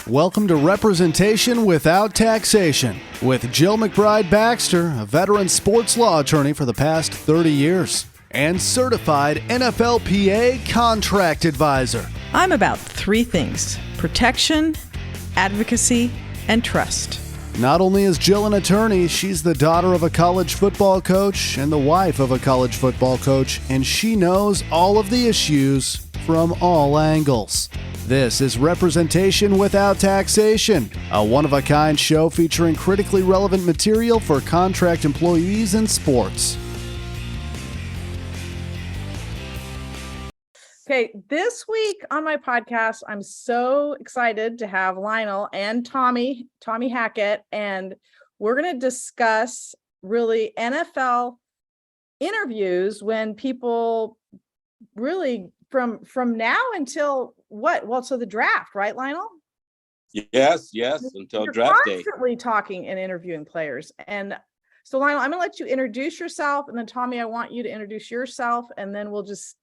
Welcome to Representation Without Taxation with Jill McBride Baxter, a veteran sports law attorney for the past 30 years and certified NFLPA contract advisor. I'm about three things: protection, advocacy, and trust. Not only is Jill an attorney, she's the daughter of a college football coach and the wife of a college football coach, and she knows all of the issues from all angles. This is Representation Without Taxation, a one-of-a-kind show featuring critically relevant material for contract employees in sports. Okay, this week on my podcast, I'm so excited to have Lionel and Tommy Hackett, and we're going to discuss really NFL interviews when people really from now until what? Well, so the draft, right, Lionel? Yes, until draft day. Constantly talking and interviewing players. And so Lionel, I'm going to let you introduce yourself, and then Tommy, I want you to introduce yourself, and then we'll just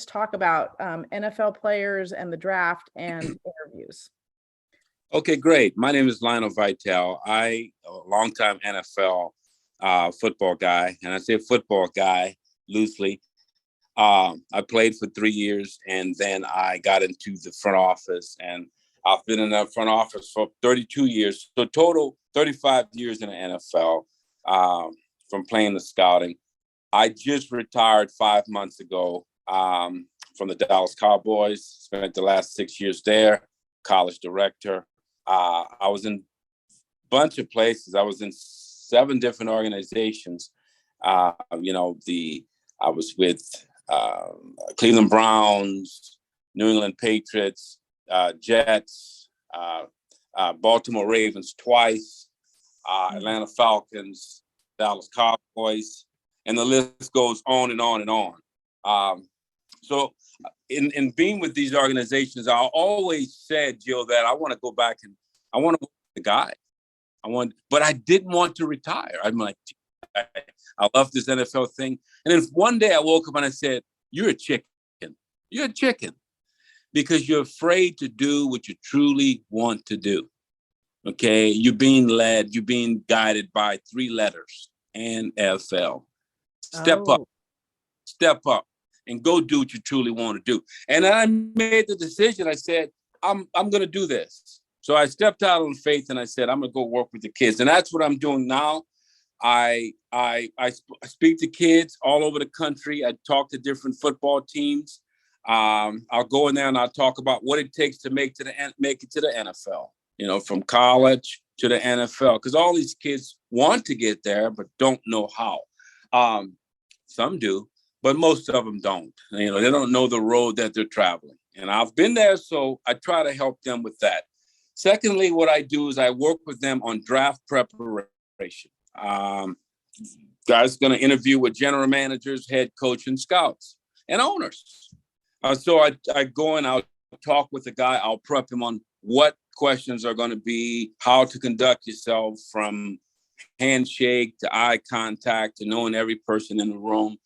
talk about NFL players and the draft and interviews. Okay, great. My name is Lionel Vital. I'm a longtime NFL football guy, and I say football guy loosely. I played for 3 years, and then I got into the front office, and I've been in the front office for 32 years. So total 35 years in the NFL from playing the scouting. I just retired 5 months ago from the Dallas Cowboys. Spent the last 6 years there, college director. I was in a bunch of places. I was in 7 different organizations. I was with Cleveland Browns, New England Patriots, Jets, Baltimore Ravens twice, Atlanta Falcons, Dallas Cowboys, and the list goes on and on and on. So in being with these organizations, I always said, Jill, that I want to go back and I want to be the guy. But I didn't want to retire. I'm like, I love this NFL thing. And then one day I woke up and I said, you're a chicken. You're a chicken because you're afraid to do what you truly want to do. Okay. You're being led, you're being guided by 3 letters, NFL. Step up and go do what you truly want to do. And I made the decision. I said, I'm going to do this. So I stepped out on faith and I said, I'm going to go work with the kids. And that's what I'm doing now. I speak to kids all over the country. I talk to different football teams. I'll go in there and I'll talk about what it takes to make it to the NFL, from college to the NFL, because all these kids want to get there, but don't know how. Some do, but most of them don't. They don't know the road that they're traveling. And I've been there, so I try to help them with that. Secondly, what I do is I work with them on draft preparation. Guys going to interview with general managers, head coach, and scouts and owners. So I go and I'll talk with the guy. I'll prep him on what questions are going to be, how to conduct yourself from handshake to eye contact to knowing every person in the room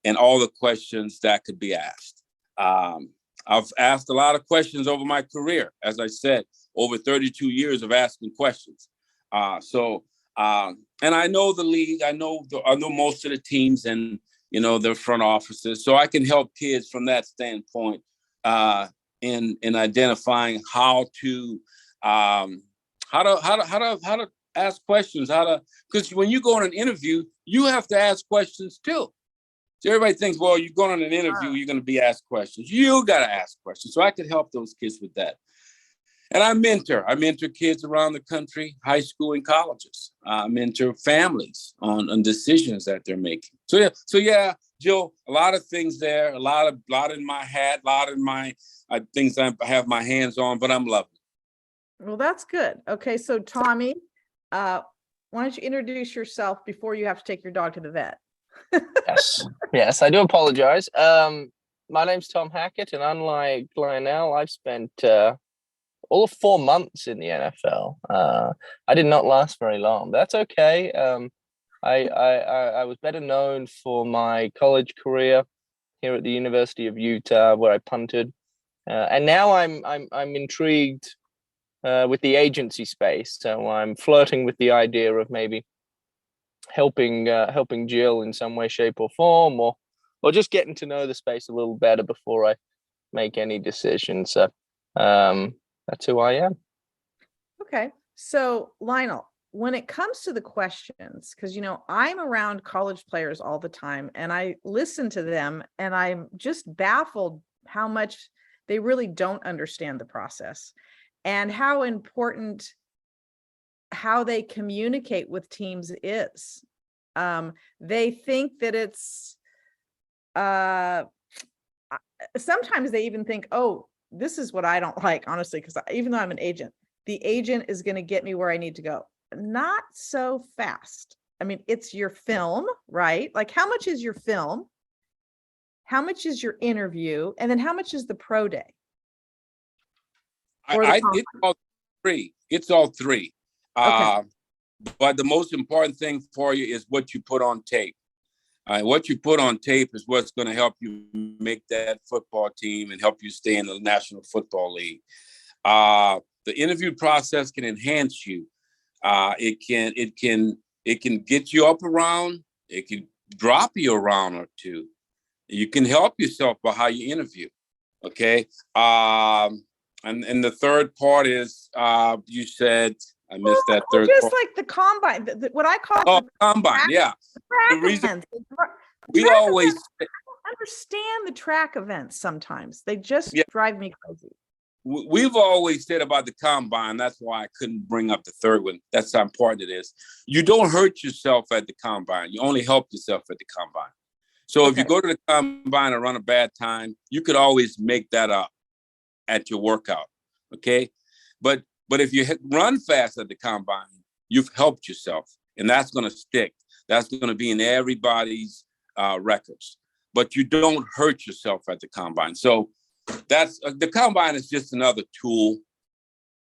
and all the questions that could be asked. I've asked a lot of questions over my career, as I said, over 32 years of asking questions. And I know the league. I know most of the teams and their front offices, so I can help kids from that standpoint in identifying how to ask questions. Because when you go on an interview, you have to ask questions too. So everybody thinks, well, you're going on an interview, you're going to be asked questions. You got to ask questions. So I can help those kids with that. And I mentor kids around the country, high school and colleges. I mentor families on decisions that they're making. So yeah, Jill, a lot of things there, a lot in my hat, a lot in my things I have my hands on, but I'm loving it. Well, that's good. Okay, so Tommy, why don't you introduce yourself before you have to take your dog to the vet? Yes, I do apologize. My name's Tom Hackett, and unlike Lionel, I've spent all of 4 months in the NFL. I did not last very long. That's okay. I was better known for my college career here at the University of Utah, where I punted, and now I'm intrigued with the agency space. So I'm flirting with the idea of maybe helping Jill in some way, shape, or form, or just getting to know the space a little better before I make any decisions. So that's who I am. Okay. So Lionel, when it comes to the questions, because, I'm around college players all the time and I listen to them and I'm just baffled how much they really don't understand the process and how important how they communicate with teams is. They think that it's, sometimes they even think, oh, this is what I don't like, honestly, because even though I'm an agent, the agent is going to get me where I need to go. Not so fast. I mean, it's your film, right? Like, how much is your film? How much is your interview? And then how much is the pro day? It's all three. It's all three. Okay. But the most important thing for you is what you put on tape. What you put on tape is what's going to help you make that football team and help you stay in the National Football League. The interview process can enhance you. It can get you up around. It can drop you around or two. You can help yourself by how you interview. Okay. And the third part is you said I missed that third just part. like the combine, what I call the combine. Yeah. The reason we always understand the track events sometimes. They just drive me crazy. We've always said about the combine, that's why I couldn't bring up the third one. That's how important it is. You don't hurt yourself at the combine. You only help yourself at the combine. So if you go to the combine and run a bad time, you could always make that up at your workout, okay? But if you run fast at the combine, you've helped yourself, and that's going to stick. That's going to be in everybody's records. But you don't hurt yourself at the combine. So that's the combine is just another tool,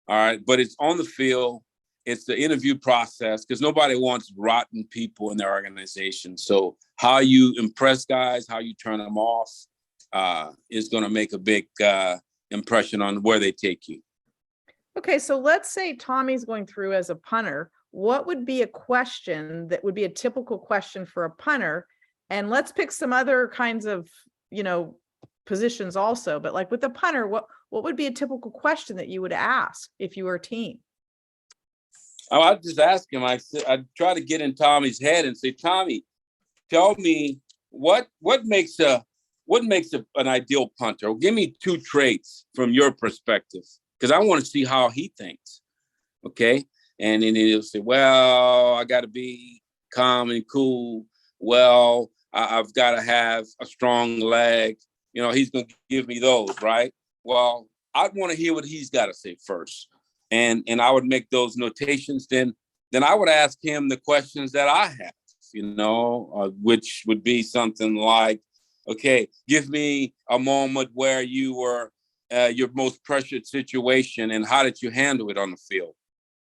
all right? But it's on the field. It's the interview process because nobody wants rotten people in their organization. So how you impress guys, how you turn them off is going to make a big impression on where they take you. Okay, so let's say Tommy's going through as a punter. What would be a question that would be a typical question for a punter? And let's pick some other kinds of, positions also. But like with the punter, what would be a typical question that you would ask if you were a team? I'd just ask him. I'd try to get in Tommy's head and say, Tommy, tell me what makes an ideal punter? Give me two traits from your perspective, because I want to see how he thinks. Okay, and then he'll say, well, I got to be calm and cool. Well, I've got to have a strong leg. He's going to give me those, right? Well, I'd want to hear what he's got to say first. And I would make those notations. Then I would ask him the questions that I have, which would be something like, okay, give me a moment where you were your most pressured situation and how did you handle it on the field?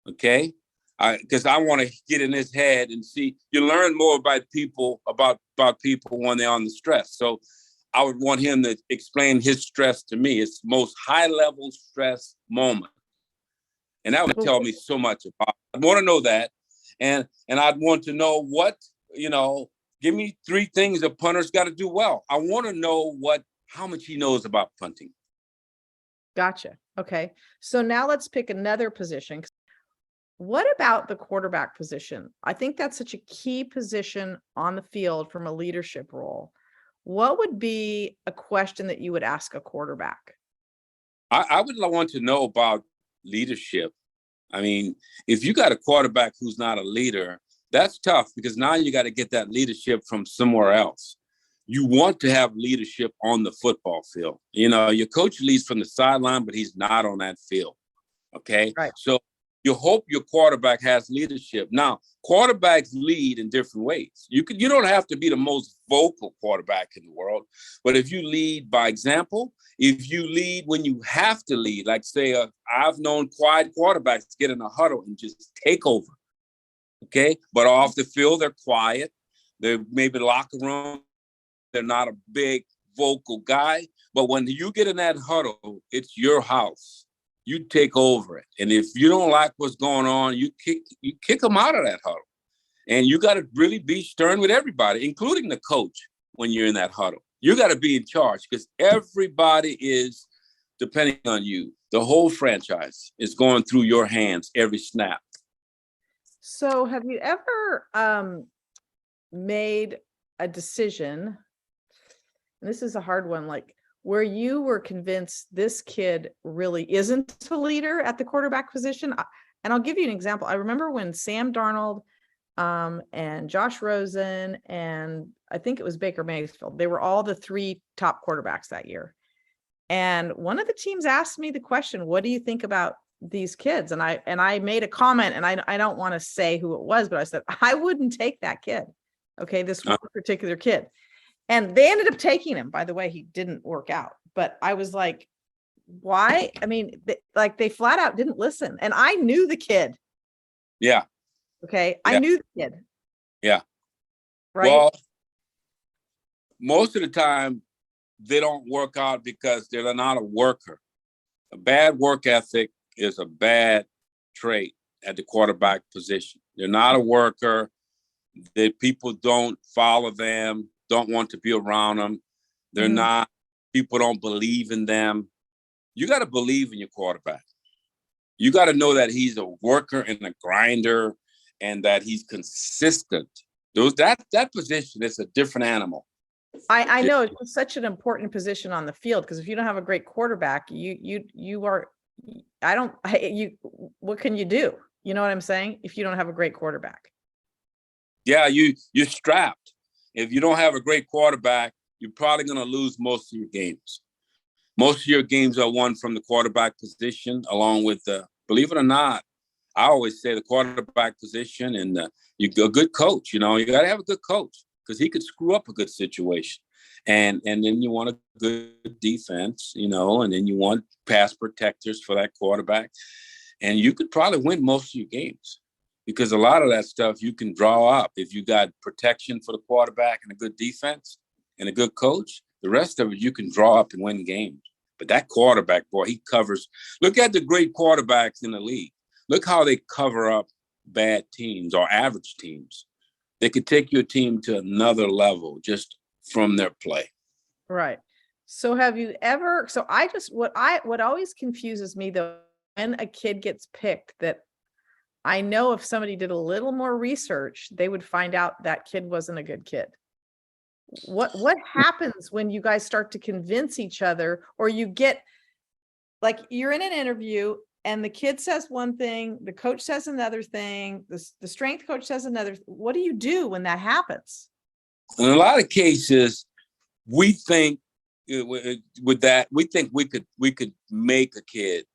Okay. Because I want to get in his head and see. You learn more about people when they're on the stress. So I would want him to explain his stress to me. It's the most high-level stress moment. And that would tell me so much about it. I'd want to know that. And I'd want to know what, give me three things a punter's got to do well. I want to know how much he knows about punting. Gotcha. Okay. So now let's pick another position. What about the quarterback position? I think that's such a key position on the field from a leadership role. What would be a question that you would ask a quarterback? I would want to know about leadership. I mean, if you got a quarterback who's not a leader, that's tough because now you got to get that leadership from somewhere else. You want to have leadership on the football field. Your coach leads from the sideline, but he's not on that field. Okay. Right. So you hope your quarterback has leadership. Now, quarterbacks lead in different ways. You don't have to be the most vocal quarterback in the world, but if you lead by example, if you lead when you have to lead, like say, I've known quiet quarterbacks get in a huddle and just take over. Okay, but off the field they're quiet. They're maybe locker room. They're not a big vocal guy, but when you get in that huddle, it's your house. you take over it. And if you don't like what's going on, you kick them out of that huddle. And you got to really be stern with everybody, including the coach, when you're in that huddle. You got to be in charge because everybody is depending on you. The whole franchise is going through your hands every snap. So have you ever made a decision, and this is a hard one, like where you were convinced this kid really isn't a leader at the quarterback position? And I'll give you an example. I remember when Sam Darnold and Josh Rosen, and I think it was Baker Mayfield, they were all the 3 top quarterbacks that year. And one of the teams asked me the question, what do you think about these kids? And I made a comment, and I don't want to say who it was, but I said, I wouldn't take that kid. Okay. This one particular kid. And they ended up taking him. By the way, he didn't work out, but I was like, why? I mean, they flat out didn't listen. And I knew the kid. Yeah. Okay. Yeah. I knew the kid. Yeah. Right. Well, most of the time they don't work out because they're not a worker. A bad work ethic is a bad trait at the quarterback position. They're not a worker. That people don't follow them, don't want to be around them. They're not, people don't believe in them. You got to believe in your quarterback. You got to know that he's a worker and a grinder and that he's consistent. That position is a different animal. I know it's such an important position on the field, because if you don't have a great quarterback, what can you do? You know what I'm saying? If you don't have a great quarterback. Yeah, you're strapped. If you don't have a great quarterback, you're probably going to lose most of your games. Most of your games are won from the quarterback position, along with believe it or not, I always say the quarterback position and a good coach. You know, you got to have a good coach because he could screw up a good situation. And then you want a good defense, you know, and then you want pass protectors for that quarterback. And you could probably win most of your games. Because a lot of that stuff you can draw up. If you got protection for the quarterback and a good defense and a good coach, the rest of it you can draw up and win games. But that quarterback, boy, he covers. Look at the great quarterbacks in the league. Look how they cover up bad teams or average teams. They could take your team to another level just from their play. Right. So have you ever, what always confuses me though, when a kid gets picked, that I know if somebody did a little more research, they would find out that kid wasn't a good kid. What happens when you guys start to convince each other, or you get, like, you're in an interview and the kid says one thing, the coach says another thing, the strength coach says another. What do you do when that happens? In a lot of cases, we think with that, we think we could make a kid.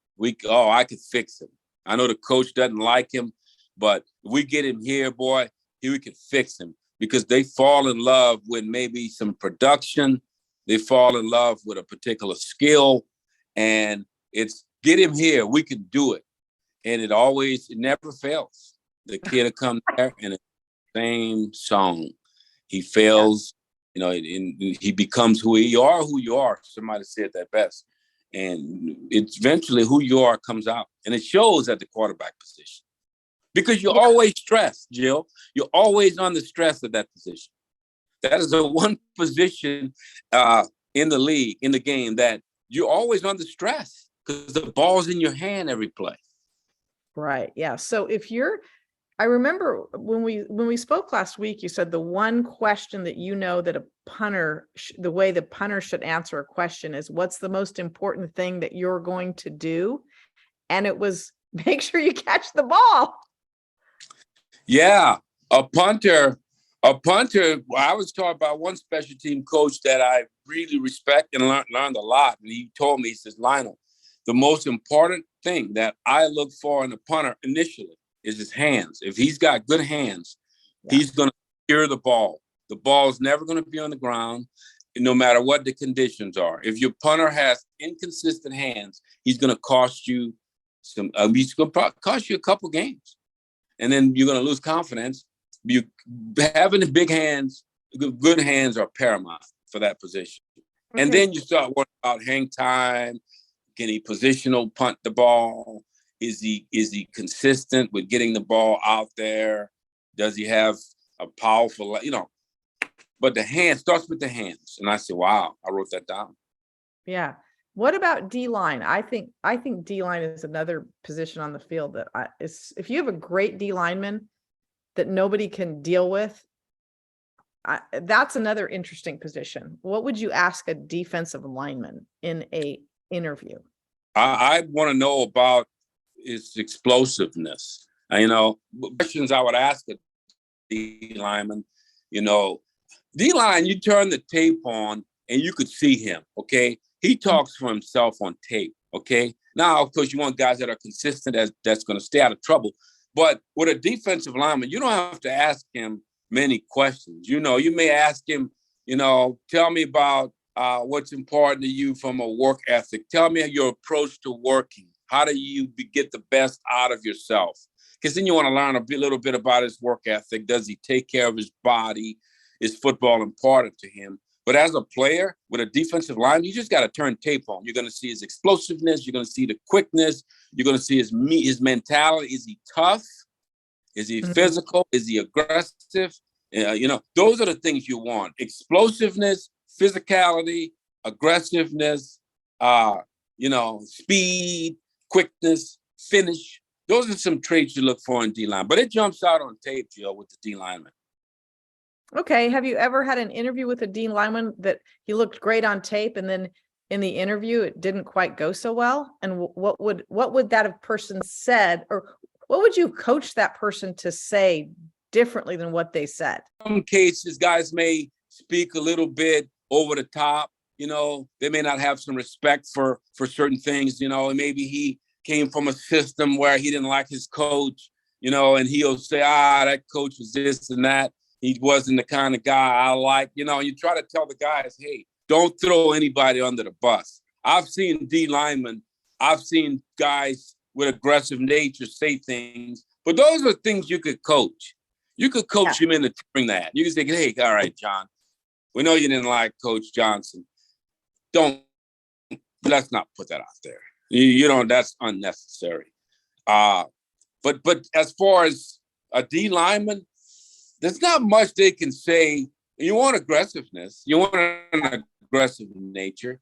I could fix him. I know the coach doesn't like him, but if we get him here, boy, we can fix him, because they fall in love with maybe some production. They fall in love with a particular skill, and it's get him here. We can do it. And it never fails. The kid will come there and it's the same song. He fails, you know, and he becomes who you are. Somebody said that best. And it's eventually who you are comes out, and it shows at the quarterback position, because you're always stressed, Jill. You're always under stress at that position. That is the one position in the league, in the game, that you're always under stress because the ball's in your hand every play. Right. Yeah. So I remember when we spoke last week, you said the one question that that a punter, the way the punter should answer a question is, what's the most important thing that you're going to do? And it was, make sure you catch the ball. Yeah. A punter, I was taught by one special team coach that I really respect and learned a lot. And he told me, he says, Lionel, the most important thing that I look for in a punter initially is his hands. If he's got good hands, he's going to secure the ball. The ball's never going to be on the ground, no matter what the conditions are. If your punter has inconsistent hands, he's going to cost you he's going to cost you a couple games. And then you're going to lose confidence. Having the big hands, good hands are paramount for that position. Okay. And then you start worrying about hang time, Can he positional punt the ball? Is he consistent with getting the ball out there? Does he have a powerful, but the hand starts with the hands. And I said, wow, I wrote that down. Yeah. What about D-line? I think D-line is another position on the field that if you have a great D-lineman that nobody can deal with, that's another interesting position. What would you ask a defensive lineman in a interview? I want to know about his explosiveness. Questions I would ask a D lineman, D-line, you turn the tape on and you could see him, okay? He talks for himself on tape, okay? Now, of course, you want guys that are consistent, that's going to stay out of trouble. But with a defensive lineman, you don't have to ask him many questions. You may ask him, tell me about what's important to you from a work ethic. Tell me your approach to working. How do you get the best out of yourself? Because then you want to learn a little bit about his work ethic. Does he take care of his body? Is football important to him? But as a player with a defensive line, you just got to turn tape on. You're going to see his explosiveness. You're going to see the quickness. You're going to see his mentality. Is he tough? Is he physical? Is he aggressive? Those are the things you want. Explosiveness, physicality, aggressiveness, speed, quickness, finish. Those are some traits you look for in D-line. But it jumps out on tape, Jill, with the D-lineman. Okay. Have you ever had an interview with a D lineman that he looked great on tape and then in the interview it didn't quite go so well? And what would that person said, or what would you coach that person to say differently than what they said? In some cases, guys may speak a little bit over the top. They may not have some respect for certain things, and maybe he came from a system where he didn't like his coach, and he'll say, that coach was this and that. He wasn't the kind of guy I like, and you try to tell the guys, hey, don't throw anybody under the bus. I've seen D linemen, I've seen guys with aggressive nature say things, but those are things you could coach. You could coach him into doing that. You could say, hey, all right, John, we know you didn't like Coach Johnson. Let's not put that out there. That's unnecessary. But as far as a D lineman, there's not much they can say. You want aggressiveness. You want an aggressive nature.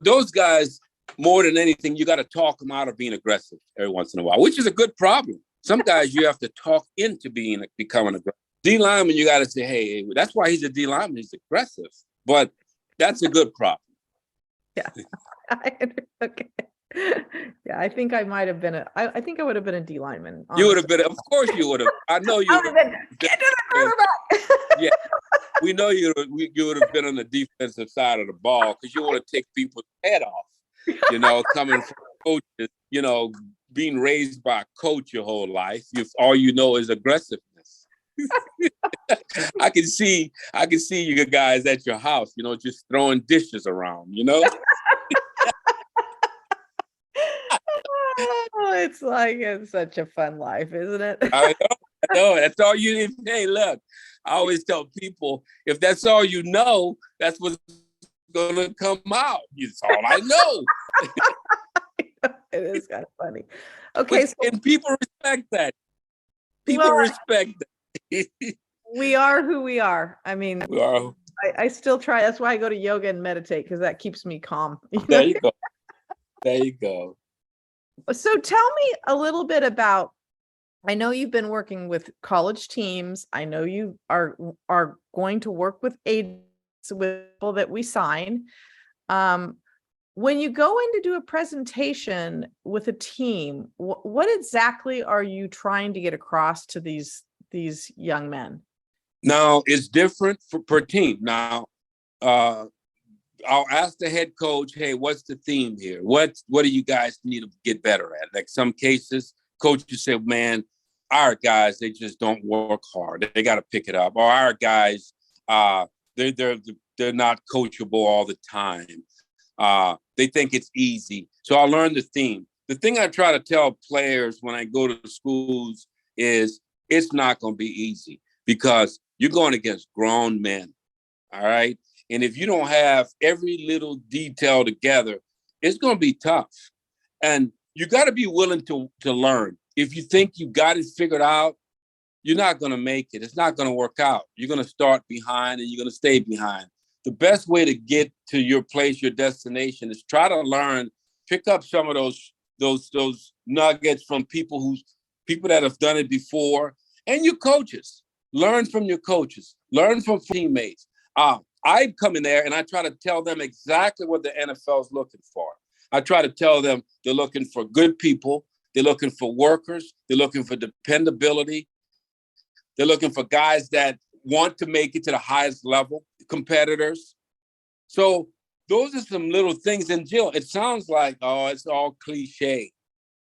Those guys, more than anything, you got to talk them out of being aggressive every once in a while, which is a good problem. Some guys you have to talk into becoming aggressive. D lineman, you got to say, hey, that's why he's a D lineman. He's aggressive. But that's a good problem. Yeah. Okay. Yeah, I think I might have been I think I would have been a D lineman. You would have been, of course you would have. I know you would have been. Get to the quarterback. Yeah. We know you would have been on the defensive side of the ball because you want to take people's head off, coming from coaches, being raised by a coach your whole life. All you know is aggressiveness. I can see you guys at your house, just throwing dishes around, Oh, it's such a fun life, isn't it? I know. That's all you need. Hey, look, I always tell people, if that's all you know, that's what's going to come out. It's all I know. It is kind of funny. Okay. And people respect that. Respect that. We are who we are. I mean, we are. I still try. That's why I go to yoga and meditate, because that keeps me calm. There you go. There you go. So tell me a little bit about, I know you've been working with college teams. I know you are going to work with agents, with people that we sign. When you go in to do a presentation with a team, what exactly are you trying to get across to these young men? Now, it's different per team. Now, I'll ask the head coach, hey, what's the theme here? What do you guys need to get better at? Like some cases, coaches say, man, our guys, they just don't work hard. They got to pick it up. Or our guys, they're not coachable all the time. They think it's easy. So I'll learn the theme. The thing I try to tell players when I go to schools is it's not going to be easy because you're going against grown men. All right. And if you don't have every little detail together, It's going to be tough. And you got to be willing to learn. If you think you got it figured out, you're not going to make it. It's not going to work out. You're going to start behind and you're going to stay behind. The best way to get to your place, your destination, is try to learn, pick up some of those nuggets from people that have done it before, and your coaches. Learn from your coaches. Learn from teammates. I come in there and I try to tell them exactly what the NFL is looking for. I try to tell them they're looking for good people. They're looking for workers. They're looking for dependability. They're looking for guys that want to make it to the highest level, competitors. So those are some little things. And Jill, it sounds like, oh, it's all cliche.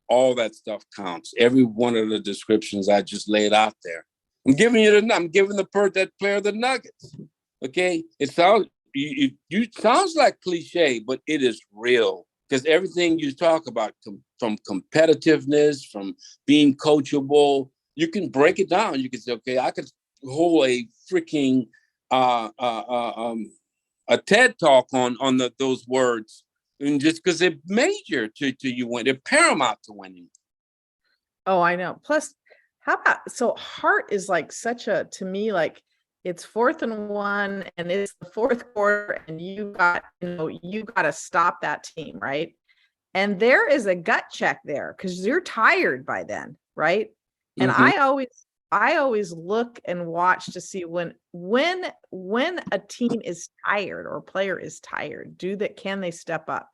All that stuff counts. Every one of the descriptions I just laid out there. I'm giving that player the nuggets. Okay, it sounds like cliche, but it is real, because everything you talk about, from competitiveness, from being coachable, you can break it down. You can say, okay, I could hold a freaking a TED talk on those words, and just because they're major to you win, they're paramount to winning. Oh, I know. Plus, how about, so heart is like such a, to me, like, it's 4th and 1 and it's the 4th quarter and you got to stop that team, right? And there is a gut check there because you're tired by then, right? And I always look and watch to see when a team is tired or a player is tired, can they step up?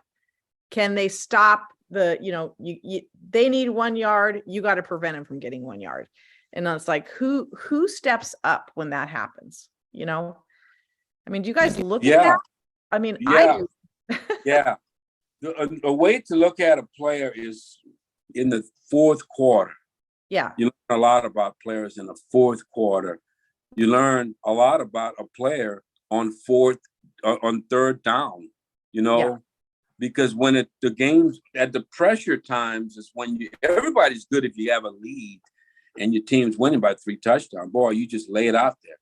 Can they stop they need 1 yard, you got to prevent them from getting 1 yard. And it's like, who steps up when that happens? I mean, do you guys look at that? I mean, I do. Yeah. A way to look at a player is in the 4th quarter. Yeah. You learn a lot about players in the 4th quarter. You learn a lot about a player on 3rd down, because when the games at the pressure times is when everybody's good if you have a lead and your team's winning by 3 touchdowns. Boy, you just lay it out there.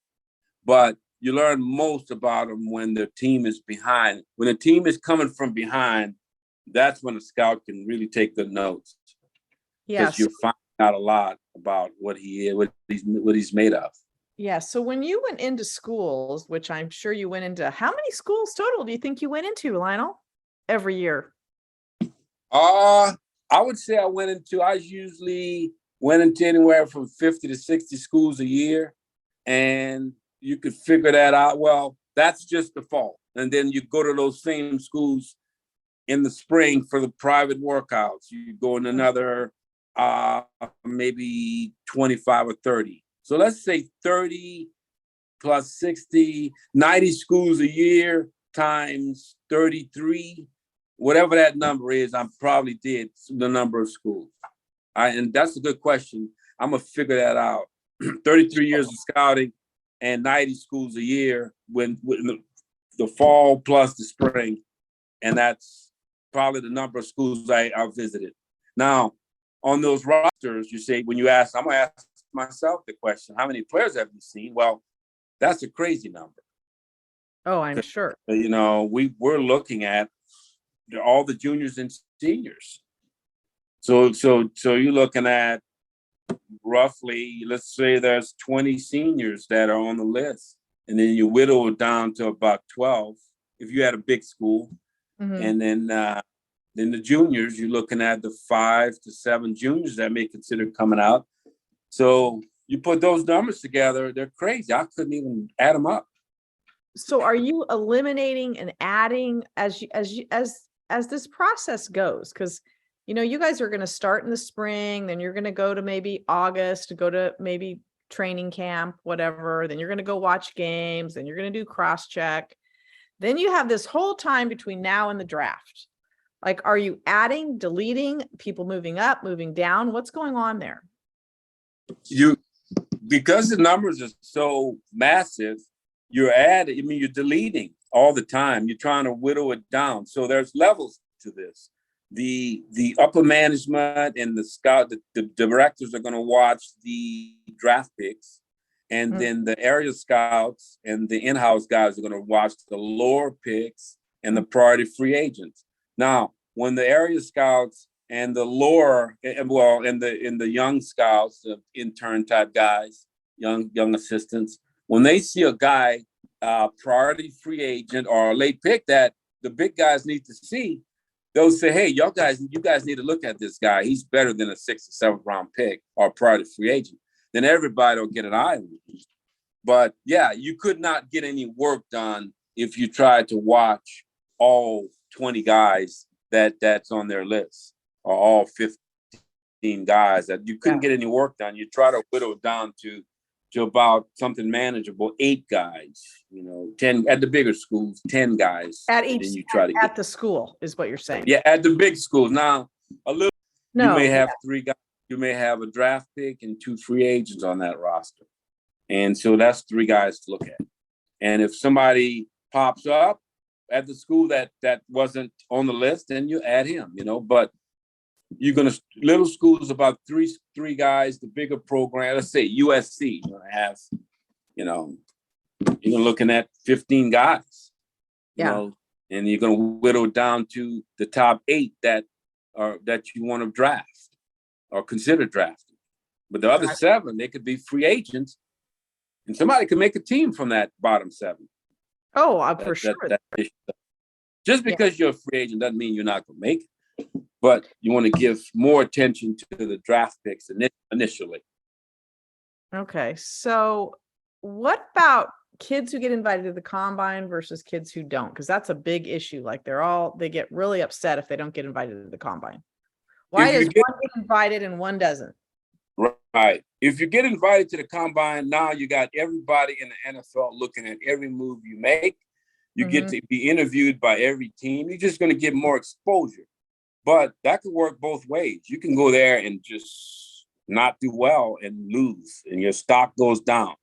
But you learn most about them when the team is behind. When a team is coming from behind, that's when a scout can really take good notes. Yes. Because you find out a lot about what he is, what he's made of. Yeah. So when you went into schools, which I'm sure you went into, how many schools total do you think you went into, Lionel, every year? I would say I usually went into anywhere from 50 to 60 schools a year. And you could figure that out. Well, that's just the fall. And then you go to those same schools in the spring for the private workouts. You go in another maybe 25 or 30. So let's say 30 plus 60, 90 schools a year times 33, whatever that number is, I probably did the number of schools. And that's a good question. I'm going to figure that out. 33 years of scouting and 90 schools a year when the fall plus the spring. And that's probably the number of schools I visited. Now, on those rosters, you say, I'm going to ask myself the question, how many players have you seen? Well, that's a crazy number. Oh, I'm sure. We're looking at all the juniors and seniors. So you're looking at roughly, let's say there's 20 seniors that are on the list, and then you whittle it down to about 12 if you had a big school. And then the juniors, you're looking at the 5 to 7 juniors that may consider coming out. So you put those numbers together, they're crazy. I couldn't even add them up. So are you eliminating and adding as this process goes? Because you guys are going to start in the spring, then you're going to go to maybe August to go to maybe training camp, whatever. Then you're going to go watch games, then you're going to do cross check. Then you have this whole time between now and the draft. Like, are you adding, deleting, people moving up, moving down? What's going on there? Because the numbers are so massive, you're deleting all the time. You're trying to whittle it down. So there's levels to this. The upper management and the directors are going to watch the draft picks, and then the area scouts and the in-house guys are going to watch the lower picks and the priority free agents. Now, when the area scouts and the lower, well, in the young scouts, the intern type guys, young assistants, when they see a guy, priority free agent or a late pick that the big guys need to see, they'll say, hey, you guys need to look at this guy. He's better than a 6th or 7th round pick or priority free agent. Then everybody will get an eye on him. But yeah, you could not get any work done if you tried to watch all 20 guys that's on their list, or all 15 guys. That you couldn't get any work done. You try to whittle it down to about something manageable, 8 guys, 10 at the bigger schools, 10 guys. At each, you try to at the school is what you're saying. Yeah, at the big schools. Now, you may have 3 guys. You may have a draft pick and 2 free agents on that roster. And so that's 3 guys to look at. And if somebody pops up at the school that wasn't on the list, then you add him, but you're going to, little schools about three guys, the bigger program, let's say USC, you're going to have, you're looking at 15 guys, and you're going to whittle down to the top 8 that you want to draft or consider drafting. But the other 7, they could be free agents, and somebody could make a team from that bottom 7. Oh, for sure. Just because you're a free agent doesn't mean you're not going to make it. But you want to give more attention to the draft picks initially. Okay. So what about kids who get invited to the combine versus kids who don't? Because that's a big issue. Like they get really upset if they don't get invited to the combine. Why does one get invited and one doesn't? Right. If you get invited to the combine, now you got everybody in the NFL looking at every move you make. You get to be interviewed by every team. You're just going to get more exposure. But that could work both ways. You can go there and just not do well and lose, and your stock goes down.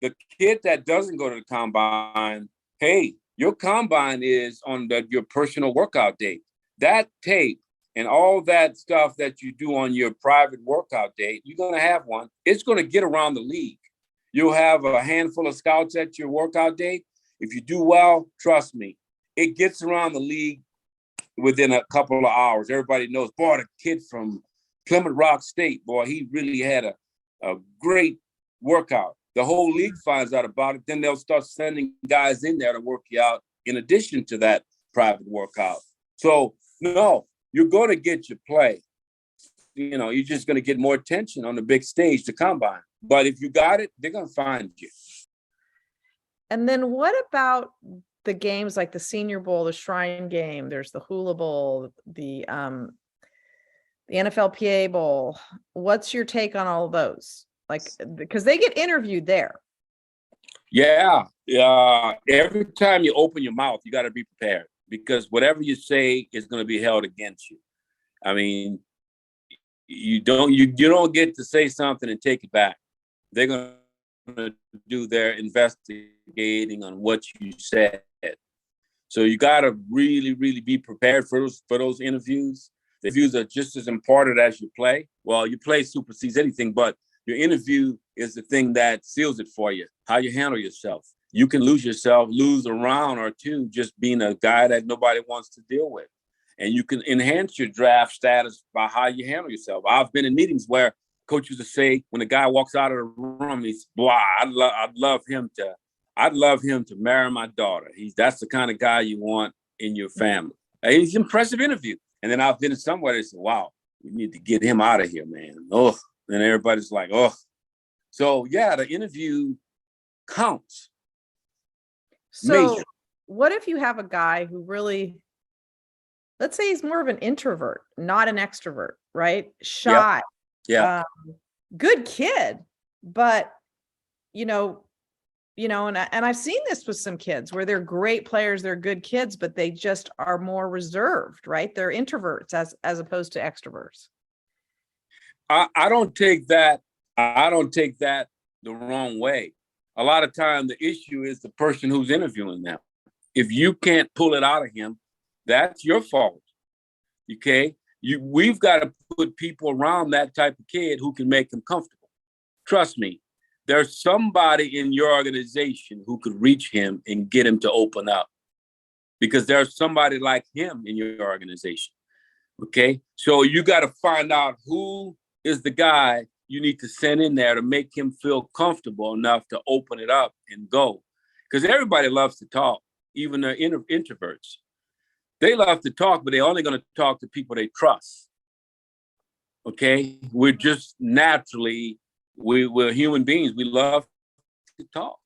The kid that doesn't go to the combine, hey, your combine is on your personal workout date. That tape and all that stuff that you do on your private workout date, you're going to have one. It's going to get around the league. You'll have a handful of scouts at your workout date. If you do well, trust me, it gets around the league within a couple of hours. Everybody knows, boy, the kid from Plymouth Rock State, boy, he really had a great workout. The whole league finds out about it. Then they'll start sending guys in there to work you out in addition to that private workout. So, no, you're going to get your play. You're just going to get more attention on the big stage, the combine. But if you got it, they're going to find you. And then what about the games like the Senior Bowl, the Shrine Game, there's the Hula Bowl, the NFLPA Bowl? What's your take on all of those? Like, because they get interviewed there. Yeah. Every time you open your mouth, you got to be prepared, because whatever you say is going to be held against you. I mean, you don't get to say something and take it back. They're going to do their investigating on what you said. So you got to really, really be prepared for those interviews. The interviews are just as important as your play. Well, your play supersedes anything, but your interview is the thing that seals it for you, how you handle yourself. You can lose a round or 2 just being a guy that nobody wants to deal with. And you can enhance your draft status by how you handle yourself. I've been in meetings where coaches will say, when a guy walks out of the room, he's, boy, I'd love him to marry my daughter. That's the kind of guy you want in your family. He's an impressive interview. And then I've been somewhere that said, wow, we need to get him out of here, man. Oh, and everybody's like, oh. So, yeah, the interview counts. So what if you have a guy who really, let's say he's more of an introvert, not an extrovert, right? Shy. Yeah. Good kid, but, and I've seen this with some kids where they're great players, they're good kids, but they just are more reserved, right? They're introverts as opposed to extroverts. I don't take that the wrong way. A lot of time the issue is the person who's interviewing them. If you can't pull it out of him, that's your fault. Okay? We've got to put people around that type of kid who can make them comfortable. Trust me, there's somebody in your organization who could reach him and get him to open up. because there's somebody like him in your organization. Okay. So you got to find out who is the guy you need to send in there to make him feel comfortable enough to open it up and go. Because everybody loves to talk, even the introverts. They love to talk, but they're only going to talk to people they trust. Okay. We're just naturally, we're human beings. We love to talk.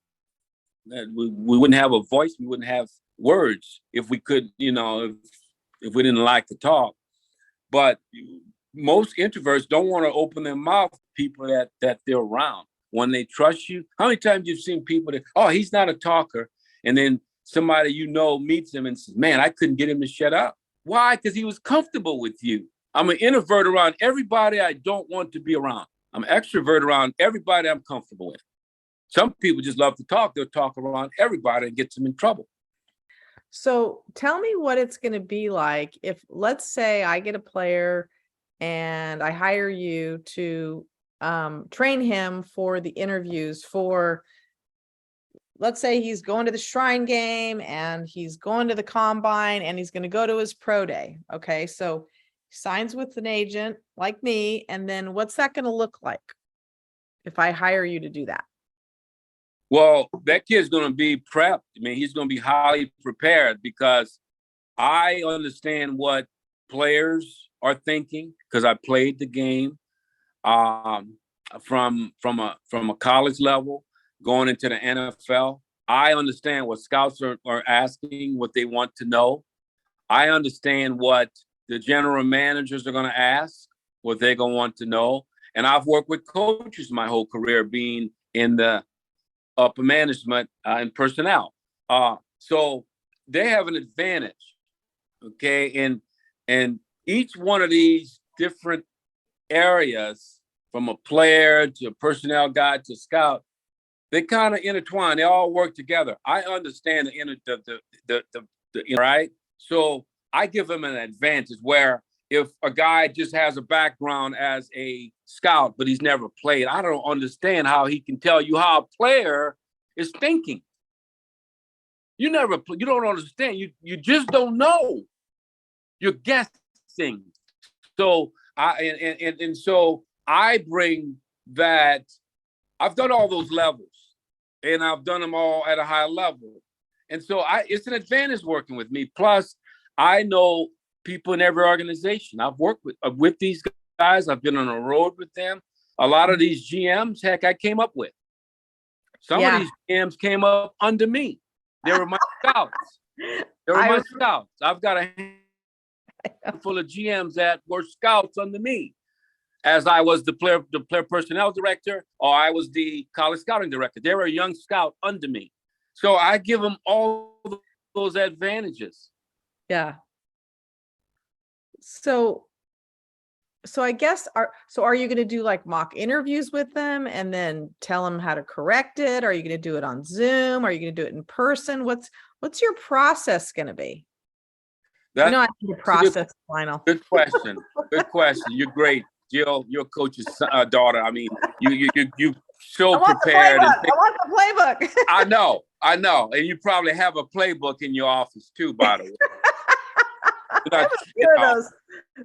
We wouldn't have a voice. We wouldn't have words if we could, if we didn't like to talk. But most introverts don't want to open their mouth to people that they're around. When they trust you, how many times you've seen people that, oh, he's not a talker, and then somebody meets him and says, man, I couldn't get him to shut up. Why? Because he was comfortable with you. I'm an introvert around everybody I don't want to be around. I'm an extrovert around everybody I'm comfortable with. Some people just love to talk. They'll talk around everybody and get them in trouble. So tell me what it's going to be like if, let's say, I get a player and I hire you to train him for the interviews for, let's say he's going to the Shrine game and he's going to the combine and he's going to go to his pro day. Okay. So he signs with an agent like me. And then what's that going to look like if I hire you to do that? Well, that kid's going to be prepped. I mean, he's going to be highly prepared because I understand what players are thinking because I played the game from a college level going into the NFL. I understand what scouts are asking, what they want to know. I understand what the general managers are going to ask, what they're going to want to know. And I've worked with coaches my whole career being in the upper management and personnel. So they have an advantage, okay? And each one of these different areas, from a player to a personnel guy to a scout, they kind of intertwine. They all work together. I understand right? So I give them an advantage where if a guy just has a background as a scout, but he's never played, I don't understand how he can tell you how a player is thinking. You don't understand. You just don't know. You're guessing. So so I bring that. I've done all those levels, and I've done them all at a high level. And so it's an advantage working with me. Plus, I know people in every organization. I've worked with these guys. I've been on the road with them. A lot of these GMs, heck, I came up with. Some of these GMs came up under me. They were my scouts. Scouts. I've got a handful of GMs that were scouts under me, as I was the player personnel director, or I was the college scouting director. They were a young scout under me. So I give them all those advantages. Yeah. So I guess are you going to do like mock interviews with them and then tell them how to correct it? Are you going to do it on Zoom? Are you going to do it in person? What's your process going to be? I need a process, Lionel. Good question. Good question. You're great, Jill. Your coach's daughter. I mean, you so prepared. I want the playbook. I know, and you probably have a playbook in your office too, by the way. I have a few of those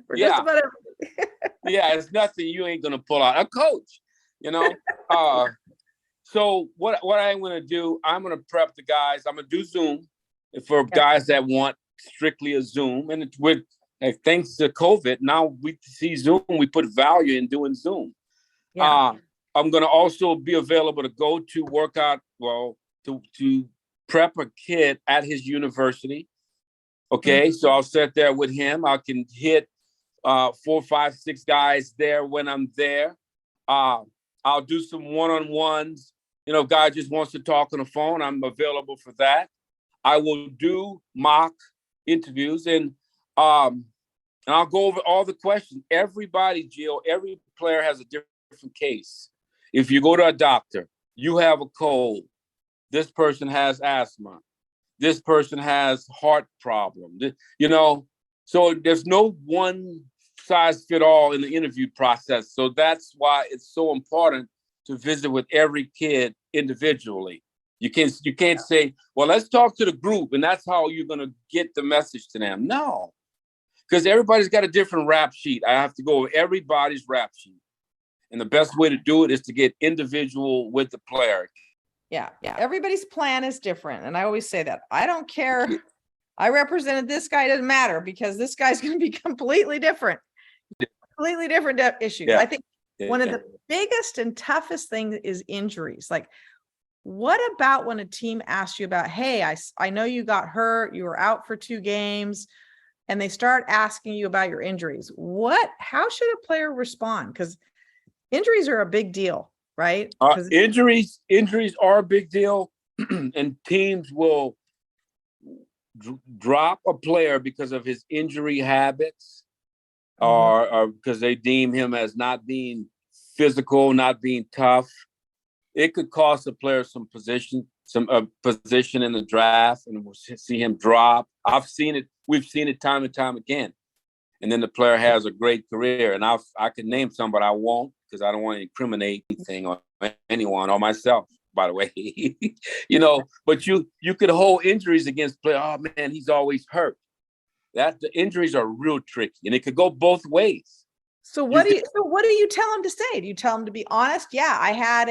for just about everything. Yeah, it's nothing you ain't gonna pull out. A coach, So what I'm gonna do, I'm gonna prep the guys. I'm gonna do Zoom for guys that want strictly a Zoom, and it's with thanks to COVID. Now we see Zoom. We put value in doing Zoom. Yeah. I'm gonna also be available to go to workout. Well, to prep a kid at his university. Okay, so I'll sit there with him. I can hit 4, 5, 6 guys there when I'm there. I'll do some one-on-ones. If guy just wants to talk on the phone, I'm available for that. I will do mock interviews and I'll go over all the questions. Everybody, Jill, every player has a different case. If you go to a doctor, you have a cold. This person has asthma. This person has heart problem. So there's no one size fit all in the interview process. So that's why it's so important to visit with every kid individually. You can't say, well, let's talk to the group, and that's how you're going to get the message to them. No, because everybody's got a different rap sheet. I have to go over everybody's rap sheet. And the best way to do it is to get individual with the player. Yeah. Everybody's plan is different. And I always say that. I don't care. I represented this guy, doesn't matter, because this guy's going to be completely different. Completely different issues. Yeah. I think one of the biggest and toughest things is injuries. Like, what about when a team asks you about, hey, I know you got hurt, you were out for 2 games, and they start asking you about your injuries. How should a player respond? Because injuries are a big deal, right? Injuries are a big deal, and teams will drop a player because of his injury habits, or because they deem him as not being physical, not being tough. It could cost a player some position in the draft, and we'll see him drop. I've seen it. We've seen it time and time again. And then the player has a great career. And I could name some, but I won't, because I don't want to incriminate anything on anyone or myself, by the way. But you could hold injuries against players. Oh man, he's always hurt. The injuries are real tricky, and it could go both ways. So what do you tell him to say? Do you tell him to be honest? Yeah, I had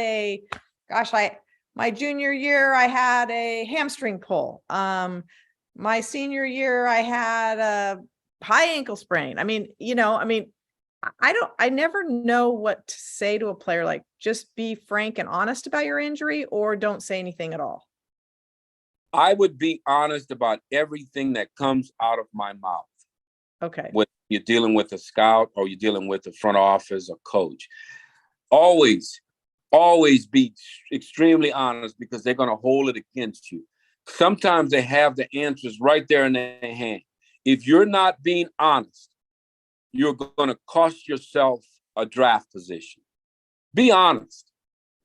my junior year, I had a hamstring pull. My senior year, I had a high ankle sprain. I never know what to say to a player. Like, just be frank and honest about your injury, or don't say anything at all. I would be honest about everything that comes out of my mouth. Okay. When you're dealing with a scout or you're dealing with the front office or coach, always be extremely honest, because they're going to hold it against you. Sometimes they have the answers right there in their hand. If you're not being honest, you're going to cost yourself a draft position. Be honest,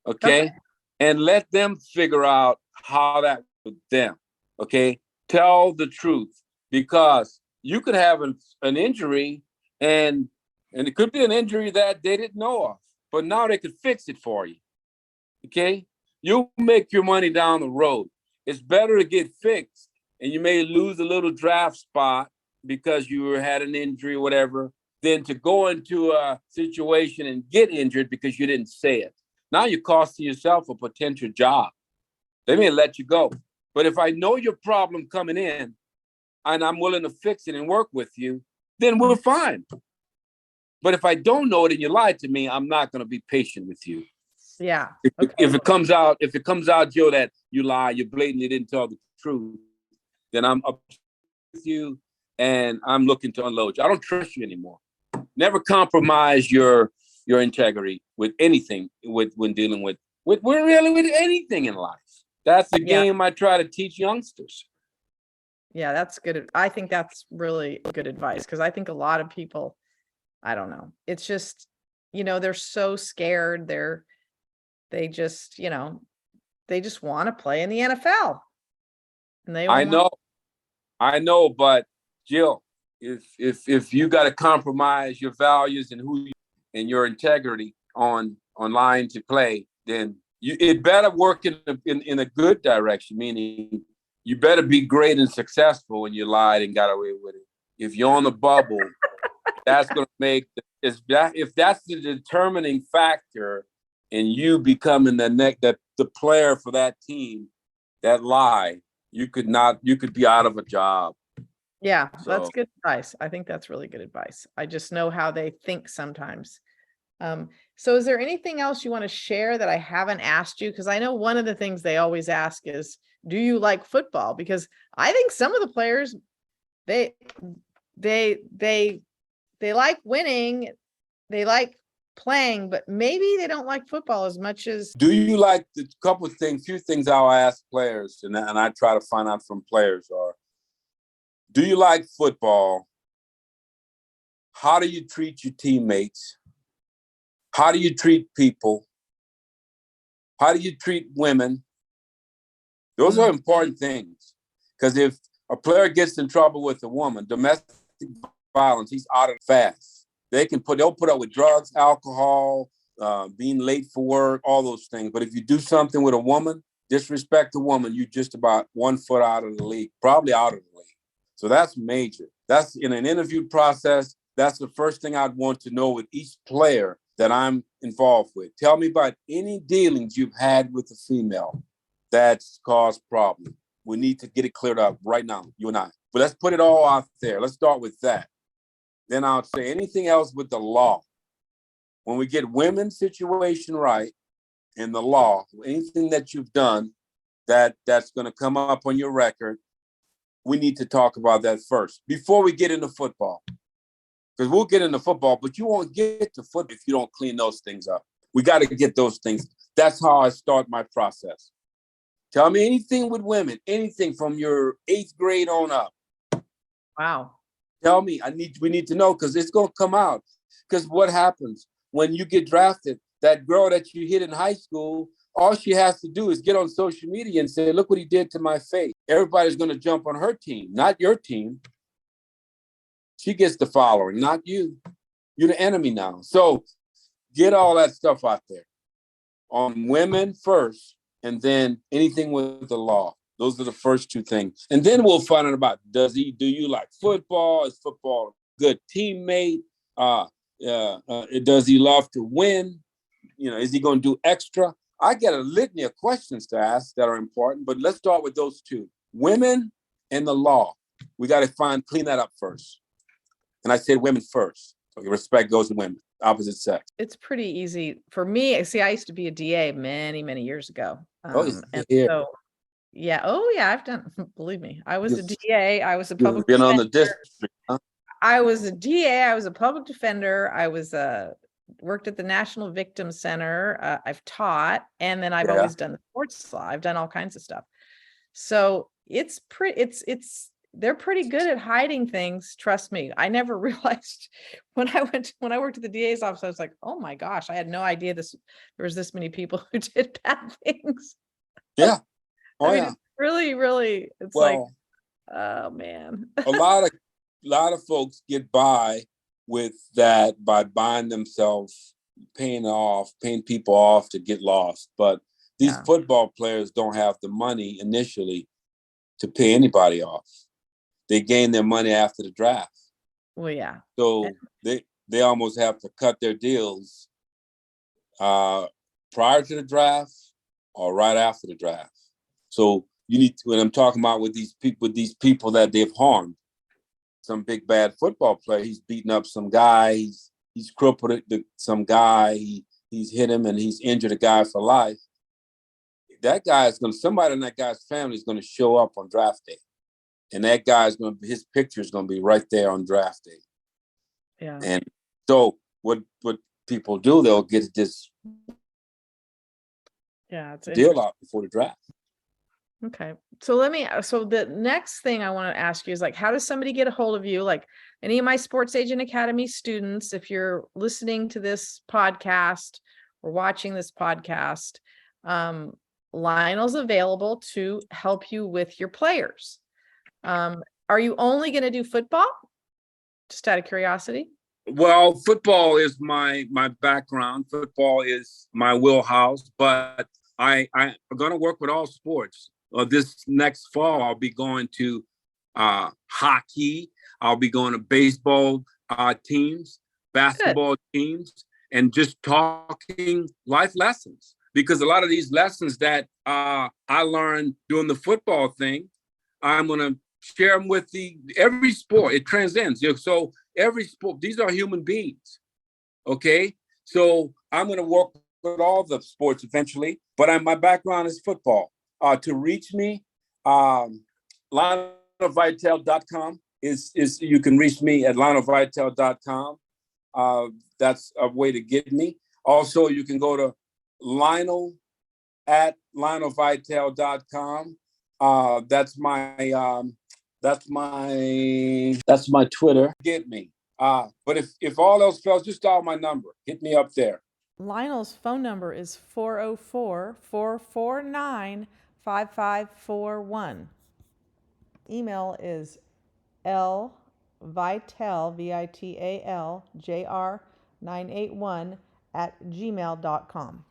okay? And let them figure out how that with them, okay? Tell the truth, because you could have an injury, and it could be an injury that they didn't know of, but now they could fix it for you, okay? You'll make your money down the road. It's better to get fixed, and you may lose a little draft spot because you had an injury or whatever, than to go into a situation and get injured because you didn't say it. Now you're costing yourself a potential job. They may let you go. But if I know your problem coming in and I'm willing to fix it and work with you, then we're fine. But if I don't know it and you lied to me, I'm not going to be patient with you. Yeah. Okay. If it comes out, Joe, that you lie, you blatantly didn't tell the truth, then I'm up with you and I'm looking to unload you. I don't trust you anymore. Never compromise your integrity with anything when dealing with anything in life. That's the game I try to teach youngsters. Yeah, that's good. I think that's really good advice, because I think a lot of people, I don't know, it's just, they're so scared. They just want to play in the NFL. And I know, but Jill, if you got to compromise your values and and your integrity online to play, then it better work in a good direction, meaning you better be great and successful when you lied and got away with it. If you're on the bubble, that's going to make if that's the determining factor in you becoming the player for that team, that lie, you could be out of a job. Yeah, that's good advice. I think that's really good advice. I just know how they think sometimes. So is there anything else you want to share that I haven't asked you? Because I know one of the things they always ask is, do you like football? Because I think some of the players, they like winning, they like playing, but maybe they don't like football as much as. Do you like the few things I'll ask players, and I try to find out from players are, do you like football? How do you treat your teammates? How do you treat people? How do you treat women? Those are important things, because if a player gets in trouble with a woman, domestic violence, he's out of fast. They'll put up with drugs, alcohol, being late for work, all those things. But if you do something with a woman, Disrespect a woman, you just about 1 foot out of the league, probably out of the league. So that's major. That's in an interview process. That's the first thing I'd want to know with each player that I'm involved with. Tell me about any dealings you've had with a female that's caused problems. We need to get it cleared up right now, you and I. But let's put it all out there. Let's start with that. Then I'll say anything else with the law. When we get women's situation right in the law, anything that you've done that's going to come up on your record, we need to talk about that first before we get into football. Because we'll get into football, but you won't get to football if you don't clean those things up. We got to get those things. That's how I start my process. Tell me anything with women, anything from your 8th grade on up. Wow. Tell me, we need to know, because it's going to come out. Because what happens when you get drafted, that girl that you hit in high school, all she has to do is get on social media and say, look what he did to my face. Everybody's going to jump on her team, not your team. She gets the following, not you. You're the enemy now. So get all that stuff out there on women first, and then anything with the law. Those are the first 2 things. And then we'll find out about, do you like football? Is football a good teammate? Does he love to win? Is he going to do extra? I get a litany of questions to ask that are important, but let's start with those 2. Women and the law. We got to clean that up first. And I said women first. So respect goes to women, opposite sex. It's pretty easy for me. See, I used to be a DA many, many years ago. Yeah. Oh, yeah. I've done. Believe me, I was a DA. I was a public defender. On the district. Huh? I was a DA. I was a public defender. I was worked at the National Victim Center. I've taught, and then I've always done the sports law. I've done all kinds of stuff. So it's pretty. They're pretty good at hiding things. Trust me. I never realized when I worked at the DA's office, I was like, oh my gosh, I had no idea there was this many people who did bad things. Yeah. Oh, it's really, really, it's like, oh man. A lot of folks get by with that by buying themselves, paying people off to get lost. But these football players don't have the money initially to pay anybody off. They gain their money after the draft. Well, yeah. So they almost have to cut their deals prior to the draft or right after the draft. So you need to, when I'm talking about with these people that they've harmed, some big bad football player, he's beating up some guy, he's crippled some guy, he's hit him and he's injured a guy for life. Somebody in that guy's family is going to show up on draft day. And that guy's his picture is going to be right there on draft day. Yeah. And so what people do, they'll get this deal out before the draft. Okay. So the next thing I want to ask you is how does somebody get a hold of you? Like any of my Sports Agent Academy students, if you're listening to this podcast or watching this podcast, Lionel's available to help you with your players. Are you only going to do football? Just out of curiosity. Well, football is my background. Football is my wheelhouse, but I'm going to work with all sports. This next fall, I'll be going to hockey. I'll be going to baseball teams, basketball teams, and just talking life lessons. Because a lot of these lessons that I learned doing the football thing, I'm going to share them with every sport. It transcends. So every sport, these are human beings. Okay. So I'm going to work with all the sports eventually, but my background is football. To reach me, LionelVitale.com is you can reach me at LionelVitale.com. That's a way to get me. Also, you can go to Lionel at LionelVitale.com. That's my Twitter. Get me. But if all else fails, just dial my number. Hit me up there. Lionel's phone number is 404-449-5541. Email is lvital, Vital, jr981 @gmail.com.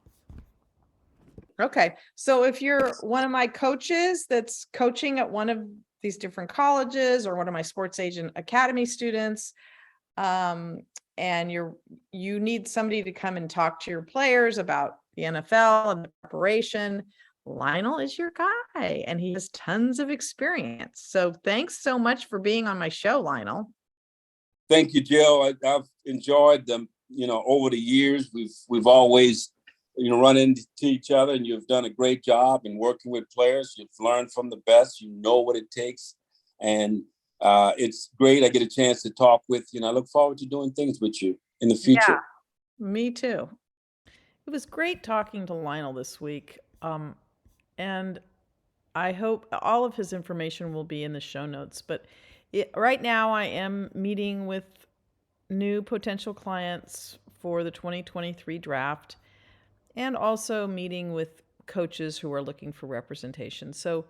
Okay. So if you're one of my coaches that's coaching at one of these different colleges or one of my sports agent academy students, and you need somebody to come and talk to your players about the NFL and the preparation, Lionel is your guy, and he has tons of experience. So thanks so much for being on my show, Lionel. Thank you, Jill. I've enjoyed them. Over the years, we've always, run into each other, and you've done a great job in working with players. You've learned from the best. You know what it takes, and it's great. I get a chance to talk with you, and I look forward to doing things with you in the future. Yeah, me too. It was great talking to Lionel this week. And I hope all of his information will be in the show notes. But right now I am meeting with new potential clients for the 2023 draft and also meeting with coaches who are looking for representation. So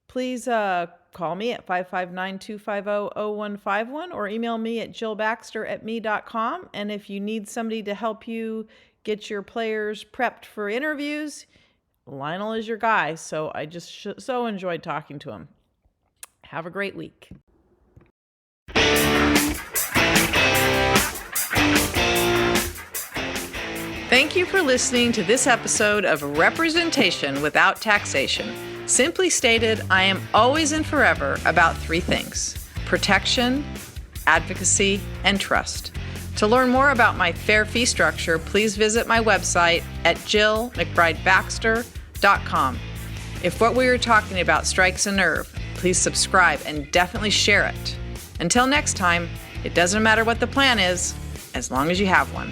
please call me at 559-250-0151 or email me at jillbaxter@me.com. And if you need somebody to help you get your players prepped for interviews, Lionel is your guy. So I just so enjoyed talking to him. Have a great week. Thank you for listening to this episode of Representation Without Taxation. Simply stated, I am always and forever about three things: protection, advocacy, and trust. To learn more about my fair fee structure, please visit my website at jillmcbridebaxter.com. If what we were talking about strikes a nerve, please subscribe and definitely share it. Until next time, it doesn't matter what the plan is, as long as you have one.